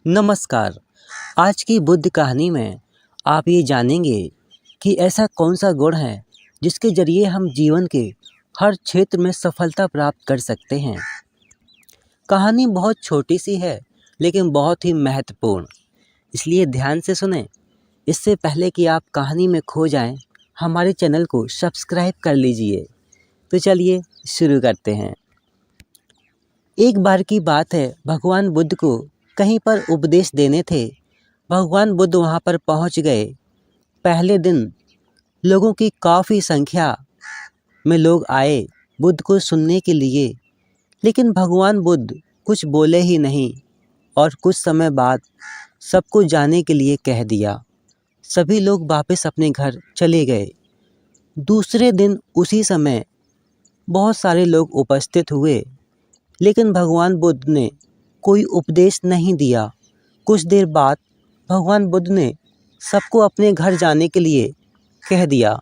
नमस्कार। आज की बुद्ध कहानी में आप ये जानेंगे कि ऐसा कौन सा गुण है जिसके ज़रिए हम जीवन के हर क्षेत्र में सफलता प्राप्त कर सकते हैं। कहानी बहुत छोटी सी है लेकिन बहुत ही महत्वपूर्ण, इसलिए ध्यान से सुनें। इससे पहले कि आप कहानी में खो जाएं, हमारे चैनल को सब्सक्राइब कर लीजिए। तो चलिए शुरू करते हैं। एक बार की बात है, भगवान बुद्ध को कहीं पर उपदेश देने थे। भगवान बुद्ध वहाँ पर पहुँच गए। पहले दिन लोगों की काफ़ी संख्या में लोग आए बुद्ध को सुनने के लिए, लेकिन भगवान बुद्ध कुछ बोले ही नहीं और कुछ समय बाद सबको जाने के लिए कह दिया। सभी लोग वापस अपने घर चले गए। दूसरे दिन उसी समय बहुत सारे लोग उपस्थित हुए, लेकिन भगवान बुद्ध ने कोई उपदेश नहीं दिया। कुछ देर बाद भगवान बुद्ध ने सबको अपने घर जाने के लिए कह दिया।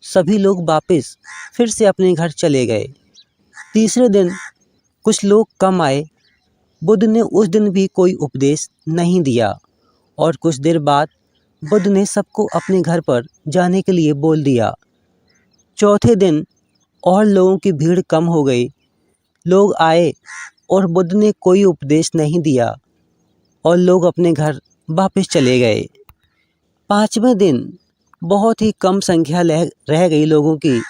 सभी लोग वापस फिर से अपने घर चले गए। तीसरे दिन कुछ लोग कम आए। बुद्ध ने उस दिन भी कोई उपदेश नहीं दिया और कुछ देर बाद बुद्ध ने सबको अपने घर पर जाने के लिए बोल दिया। चौथे दिन और लोगों की भीड़ कम हो गई। लोग आए और बुद्ध ने कोई उपदेश नहीं दिया और लोग अपने घर वापस चले गए। पाँचवें दिन बहुत ही कम संख्या रह गई लोगों की,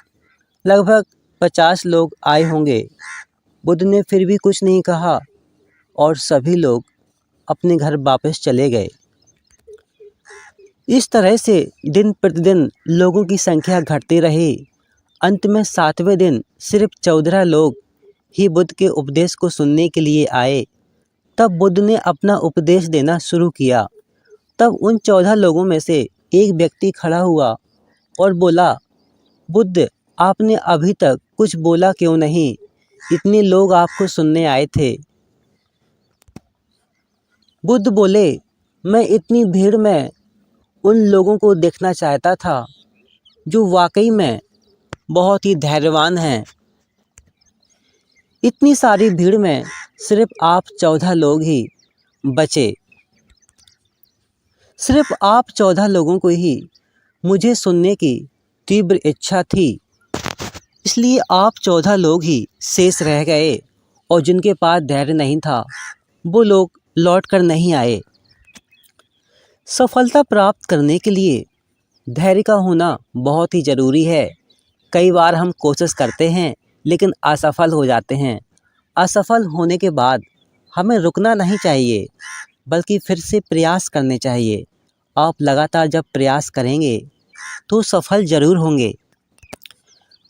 लगभग 50 लोग आए होंगे। बुद्ध ने फिर भी कुछ नहीं कहा और सभी लोग अपने घर वापस चले गए। इस तरह से दिन प्रतिदिन लोगों की संख्या घटती रही। अंत में 7वें दिन सिर्फ 14 लोग ही बुद्ध के उपदेश को सुनने के लिए आए। तब बुद्ध ने अपना उपदेश देना शुरू किया। तब उन 14 लोगों में से एक व्यक्ति खड़ा हुआ और बोला, बुद्ध, आपने अभी तक कुछ बोला क्यों नहीं? इतने लोग आपको सुनने आए थे। बुद्ध बोले, मैं इतनी भीड़ में उन लोगों को देखना चाहता था जो वाकई में बहुत ही धैर्यवान हैं। इतनी सारी भीड़ में सिर्फ आप 14 लोग ही बचे। सिर्फ आप 14 लोगों को ही मुझे सुनने की तीव्र इच्छा थी, इसलिए आप 14 लोग ही शेष रह गए और जिनके पास धैर्य नहीं था वो लोग लौट कर नहीं आए। सफलता प्राप्त करने के लिए धैर्य का होना बहुत ही ज़रूरी है। कई बार हम कोशिश करते हैं लेकिन असफल हो जाते हैं। असफल होने के बाद हमें रुकना नहीं चाहिए, बल्कि फिर से प्रयास करने चाहिए। आप लगातार जब प्रयास करेंगे तो सफल ज़रूर होंगे।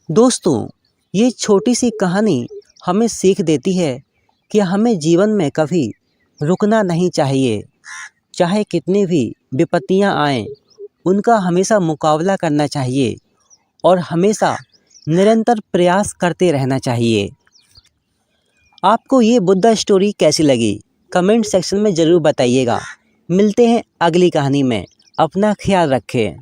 दोस्तों, ये छोटी सी कहानी हमें सीख देती है कि हमें जीवन में कभी रुकना नहीं चाहिए। चाहे कितनी भी विपत्तियां आएं, उनका हमेशा मुकाबला करना चाहिए और हमेशा निरंतर प्रयास करते रहना चाहिए। आपको ये बुद्धा स्टोरी कैसी लगी? कमेंट सेक्शन में ज़रूर बताइएगा। मिलते हैं अगली कहानी में। अपना ख्याल रखें।